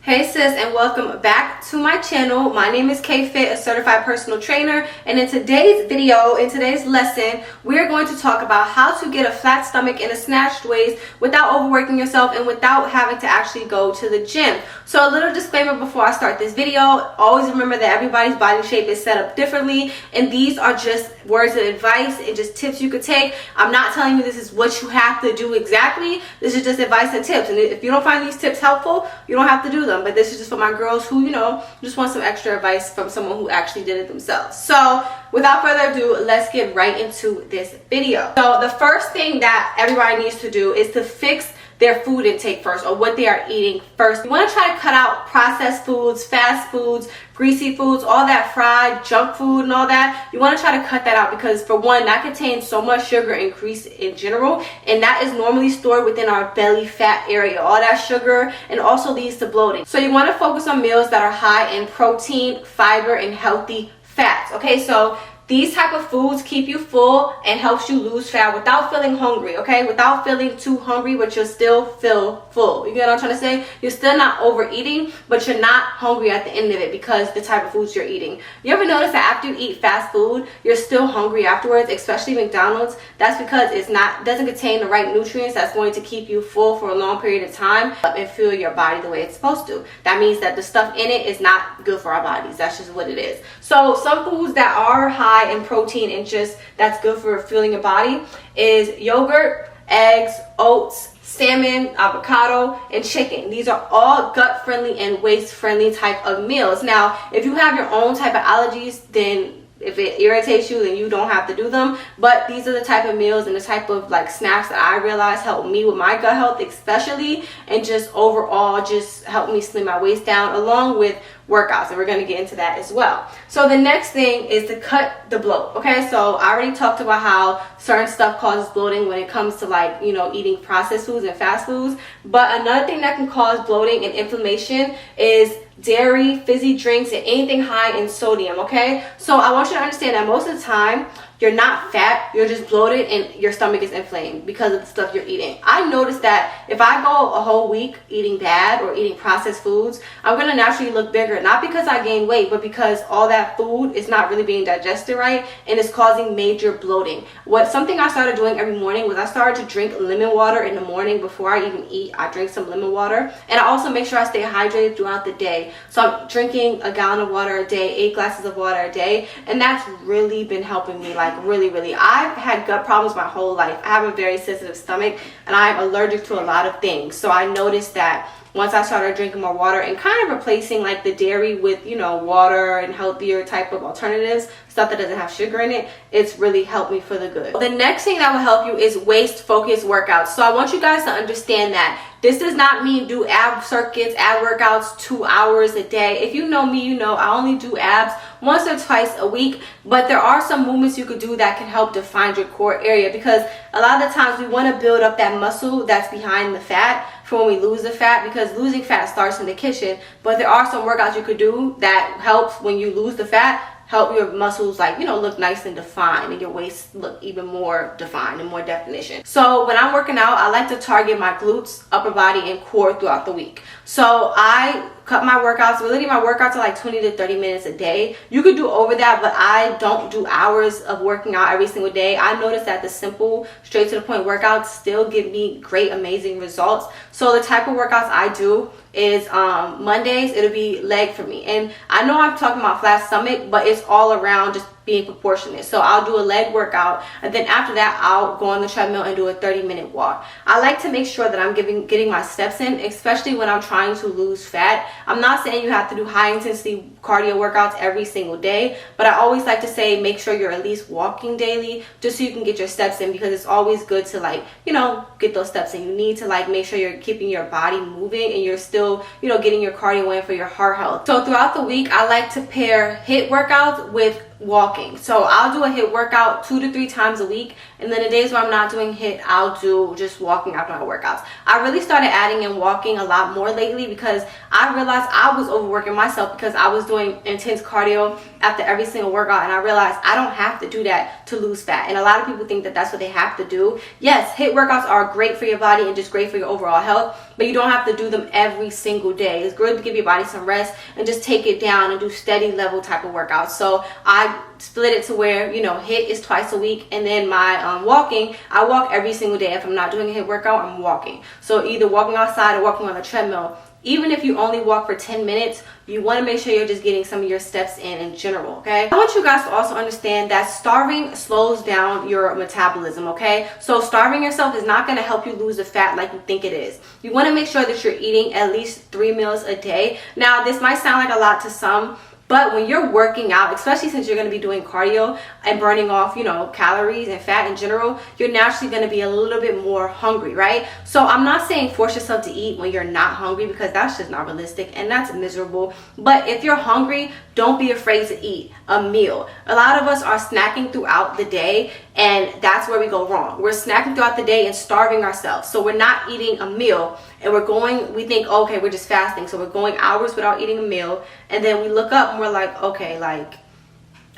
Hey sis, and welcome back to my channel. My name is K-Fit, a certified personal trainer, and in today's video, in today's lesson, we're going to talk about how to get a flat stomach in a snatched ways without overworking yourself and without having to actually go to the gym. So a little disclaimer before I start this video, always remember that everybody's body shape is set up differently, and these are just words of advice and just tips you could take. I'm not telling you this is what you have to do exactly. This is just advice and tips, and if you don't find these tips helpful, you don't have to do them. But this is just for my girls who, just want some extra advice from someone who actually did it themselves. So without further ado, let's get right into this video. So the first thing that everybody needs to do is to fix their food intake first, or what they are eating first. You want to try to cut out processed foods, fast foods, greasy foods, all that fried junk food and all that. You want to try to cut that out because, for one, that contains so much sugar and grease in general, and that is normally stored within our belly fat area. All that sugar and also leads to bloating. So you want to focus on meals that are high in protein, fiber, and healthy fats. Okay, so these type of foods keep you full and helps you lose fat without feeling hungry, okay? Without feeling too hungry, but you'll still feel full. You get what I'm trying to say? You're still not overeating, but you're not hungry at the end of it because the type of foods you're eating. You ever notice that after you eat fast food, you're still hungry afterwards, especially McDonald's? That's because it doesn't contain the right nutrients that's going to keep you full for a long period of time and fuel your body the way it's supposed to. That means that the stuff in it is not good for our bodies. That's just what it is. So some foods that are high in protein and just that's good for fueling your body is yogurt, eggs, oats, salmon, avocado, and chicken. These are all gut friendly and waist friendly type of meals. Now, if you have your own type of allergies, then if it irritates you, then you don't have to do them. But these are the type of meals and the type of snacks that I realize help me with my gut health especially, and just overall just help me slim my waist down along with workouts, and we're going to get into that as well. So the next thing is to cut the bloat. Okay, so I already talked about how certain stuff causes bloating when it comes to eating processed foods and fast foods, but another thing that can cause bloating and inflammation is dairy, fizzy drinks, and anything high in sodium. Okay, so I want you to understand that most of the time you're not fat, you're just bloated and your stomach is inflamed because of the stuff you're eating. I noticed that if I go a whole week eating bad or eating processed foods, I'm going to naturally look bigger, not because I gain weight, but because all that food is not really being digested right and it's causing major bloating. Something I started doing every morning was I started to drink lemon water in the morning before I even eat. I drink some lemon water, and I also make sure I stay hydrated throughout the day. So I'm drinking a gallon of water a day, 8 glasses of water a day, and that's really been helping me, really. I've had gut problems my whole life. I have a very sensitive stomach and I'm allergic to a lot of things. So I noticed that once I started drinking more water and kind of replacing the dairy with water and healthier type of alternatives, stuff that doesn't have sugar in it, it's really helped me for the good. The next thing that will help you is waist focused workouts. So I want you guys to understand that this does not mean do ab circuits, ab workouts 2 hours a day. If you know me, you know I only do abs once or twice a week, but there are some movements you could do that can help define your core area, because a lot of the times we want to build up that muscle that's behind the fat for when we lose the fat, because losing fat starts in the kitchen. But there are some workouts you could do that helps when you lose the fat, help your muscles look nice and defined, and your waist look even more defined and more definition. So when I'm working out, I like to target my glutes, upper body, and core throughout the week. So I cut my workouts. Really, my workouts are 20 to 30 minutes a day. You could do over that, but I don't do hours of working out every single day. I noticed that the simple, straight to the point workouts still give me great, amazing results. So the type of workouts I do is Mondays, it'll be leg for me. And I know I'm talking about flat stomach, but it's all around just being proportionate. So I'll do a leg workout, and then after that I'll go on the treadmill and do a 30-minute walk. I like to make sure that I'm getting my steps in, especially when I'm trying to lose fat. I'm not saying you have to do high intensity cardio workouts every single day, but I always like to say make sure you're at least walking daily, just so you can get your steps in, because it's always good to get those steps in. You need to make sure you're keeping your body moving and you're still getting your cardio in for your heart health. So throughout the week, I like to pair HIIT workouts with walking. So I'll do a HIIT workout 2 to 3 times a week, and then the days where I'm not doing HIIT, I'll do just walking after my workouts. I really started adding in walking a lot more lately because I realized I was overworking myself because I was doing intense cardio after every single workout, and I realized I don't have to do that to lose fat. And a lot of people think that that's what they have to do. Yes, HIIT workouts are great for your body and just great for your overall health, but you don't have to do them every single day. It's good to give your body some rest and just take it down and do steady level type of workouts. So I split it to where, you know, HIIT is twice a week, and then my walking, I walk every single day. If I'm not doing a HIIT workout, I'm walking. So either walking outside or walking on a treadmill. Even if you only walk for 10 minutes, you want to make sure you're just getting some of your steps in general, okay? I want you guys to also understand that starving slows down your metabolism, okay? So starving yourself is not going to help you lose the fat like you think it is. You want to make sure that you're eating at least 3 meals a day. Now, this might sound like a lot to some, but when you're working out, especially since you're going to be doing cardio and burning off, you know, calories and fat in general, you're naturally going to be a little bit more hungry, right? So I'm not saying force yourself to eat when you're not hungry, because that's just not realistic and that's miserable. But if you're hungry, don't be afraid to eat a meal. A lot of us are snacking throughout the day, and that's where we go wrong. We're snacking throughout the day and starving ourselves. So we're not eating a meal, and we think, okay, we're just fasting. So we're going hours without eating a meal, and then we look up and we're like, okay, like,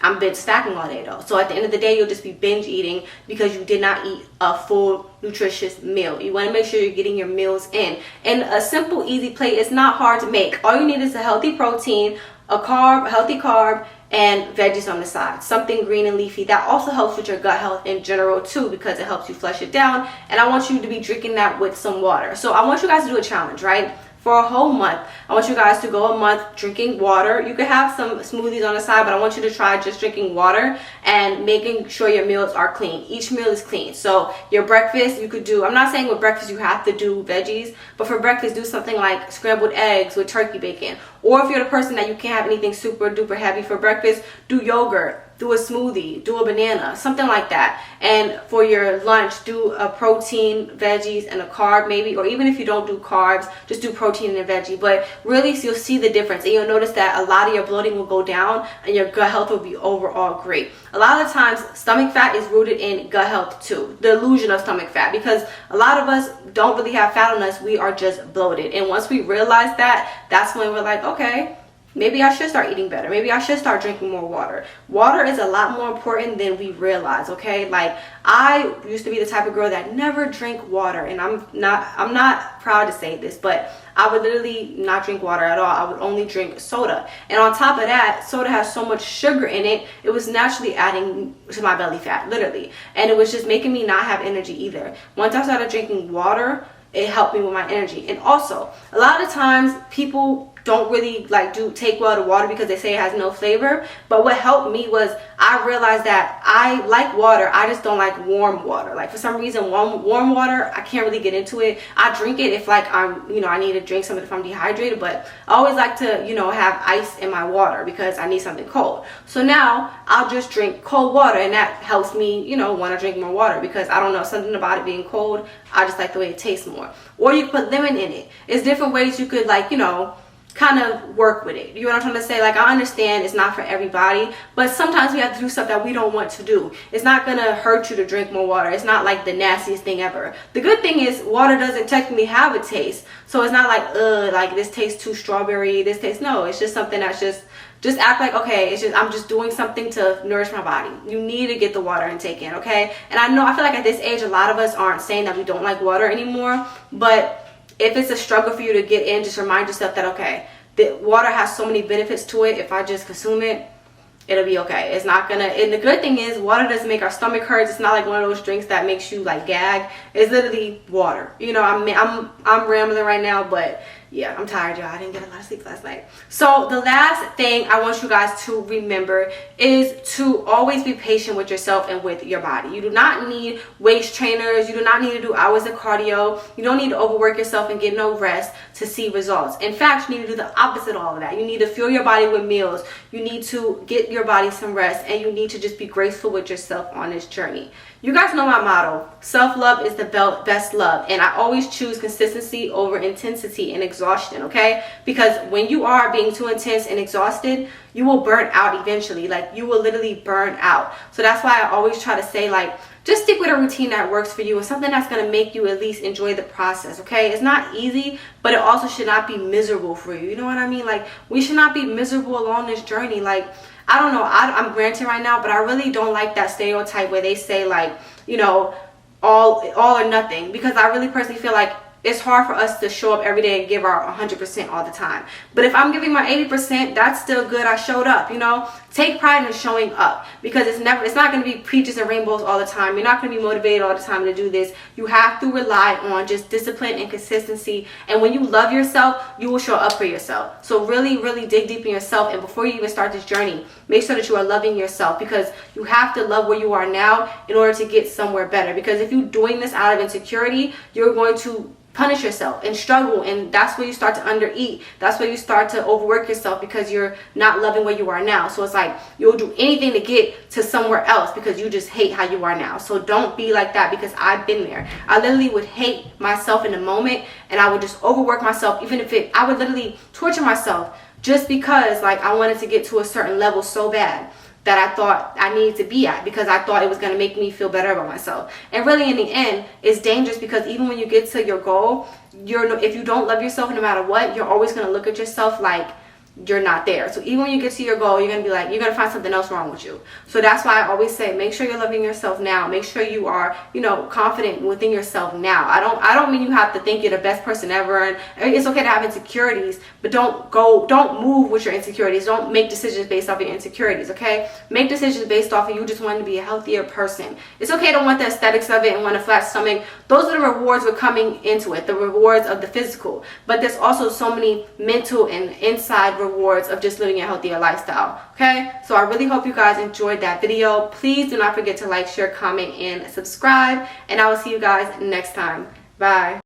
I'm binge snacking all day though. So at the end of the day, you'll just be binge eating because you did not eat a full nutritious meal. You want to make sure you're getting your meals in. And a simple, easy plate is not hard to make. All you need is a healthy protein, a healthy carb, and veggies on the side, something green and leafy. That also helps with your gut health in general too, because it helps you flush it down. And I want you to be drinking that with some water. So I want you guys to do a challenge, right? For a whole month, I want you guys to go a month drinking water. You could have some smoothies on the side, but I want you to try just drinking water and making sure your meals are clean. Each meal is clean. So your breakfast, you could do, I'm not saying with breakfast you have to do veggies, but for breakfast, do something like scrambled eggs with turkey bacon. Or if you're the person that you can't have anything super duper heavy for breakfast, do yogurt, do a smoothie, do a banana, something like that. And for your lunch, do a protein, veggies, and a carb maybe. Or even if you don't do carbs, just do protein and a veggie. But really, so you'll see the difference, and you'll notice that a lot of your bloating will go down and your gut health will be overall great. A lot of times, stomach fat is rooted in gut health too. The illusion of stomach fat, because a lot of us don't really have fat on us. We are just bloated. And once we realize that, that's when we're like, okay, maybe I should start eating better. Maybe I should start drinking more water. Water is a lot more important than we realize, okay? Like, I used to be the type of girl that never drank water, and I'm not proud to say this, but I would literally not drink water at all. I would only drink soda. And on top of that, soda has so much sugar in it, it was naturally adding to my belly fat, literally. And it was just making me not have energy either. Once I started drinking water, it helped me with my energy. And also, a lot of times people don't really take well to water because they say it has no flavor. But what helped me was I realized that I like water, I just don't like warm water. Like, for some reason, warm water, I can't really get into it. I drink it if I need to drink something if I'm dehydrated, but I always like to, have ice in my water because I need something cold. So now I'll just drink cold water, and that helps me, want to drink more water, because I don't know, something about it being cold, I just like the way it tastes more. Or you put lemon in it. It's different ways you could kind of work with it. You know what I'm trying to say? Like, I understand it's not for everybody, but sometimes we have to do stuff that we don't want to do. It's not gonna hurt you to drink more water. It's not like the nastiest thing ever. The good thing is water doesn't technically have a taste, so it's not like this tastes too strawberry, this tastes, no, it's just something that's just act like, okay, I'm just doing something to nourish my body. You need to get the water intake in, okay? And I feel like at this age, a lot of us aren't saying that we don't like water anymore, but if it's a struggle for you to get in, just remind yourself that, okay, the water has so many benefits to it. If I just consume it, it'll be okay. It's not gonna, and the good thing is water doesn't make our stomach hurt. It's not like one of those drinks that makes you gag. It's literally water. I'm rambling right now, but yeah, I'm tired, y'all. I didn't get a lot of sleep last night. So the last thing I want you guys to remember is to always be patient with yourself and with your body. You do not need waist trainers. You do not need to do hours of cardio. You don't need to overwork yourself and get no rest to see results. In fact, you need to do the opposite of all of that. You need to fuel your body with meals. You need to get your body some rest, and you need to just be graceful with yourself on this journey. You guys know my motto, self-love is the best love, and I always choose consistency over intensity and exhaustion, okay? Because when you are being too intense and exhausted, you will burn out eventually. You will literally burn out. So that's why I always try to say, just stick with a routine that works for you, or something that's going to make you at least enjoy the process, okay? It's not easy, but it also should not be miserable for you. You know what I mean? We should not be miserable along this journey. I don't know, I'm granting right now, but I really don't like that stereotype where they say all or nothing, because I really personally feel like it's hard for us to show up every day and give our 100% all the time. But if I'm giving my 80%, that's still good. I showed up, you know. Take pride in showing up, because it's not going to be peaches and rainbows all the time. You're not going to be motivated all the time to do this. You have to rely on just discipline and consistency. And when you love yourself, you will show up for yourself. So really, really dig deep in yourself. And before you even start this journey, make sure that you are loving yourself, because you have to love where you are now in order to get somewhere better. Because if you're doing this out of insecurity, you're going to punish yourself and struggle, and that's where you start to undereat. That's where you start to overwork yourself, because you're not loving where you are now. So it's like you'll do anything to get to somewhere else because you just hate how you are now. So don't be like that, because I've been there. I literally would hate myself in the moment, and I would just overwork myself. Even if I would literally torture myself just because like I wanted to get to a certain level so bad that I thought I needed to be at, because I thought it was going to make me feel better about myself. And really, in the end, it's dangerous, because even when you get to your goal, if you don't love yourself no matter what, you're always going to look at yourself like you're not there. So even when you get to your goal, you're going to be like, you're going to find something else wrong with you. So that's why I always say, make sure you're loving yourself now. Make sure you are, you know, confident within yourself now. I don't mean you have to think you're the best person ever, and it's okay to have insecurities, but don't move with your insecurities. Don't make decisions based off your insecurities, okay? Make decisions based off of you just wanting to be a healthier person. It's okay to want the aesthetics of it and want a flat stomach. Those are the rewards we're coming into it, the rewards of the physical. But there's also so many mental and inside rewards of just living a healthier lifestyle. Okay, so I really hope you guys enjoyed that video. Please do not forget to like, share, comment, and subscribe, and I will see you guys next time. Bye.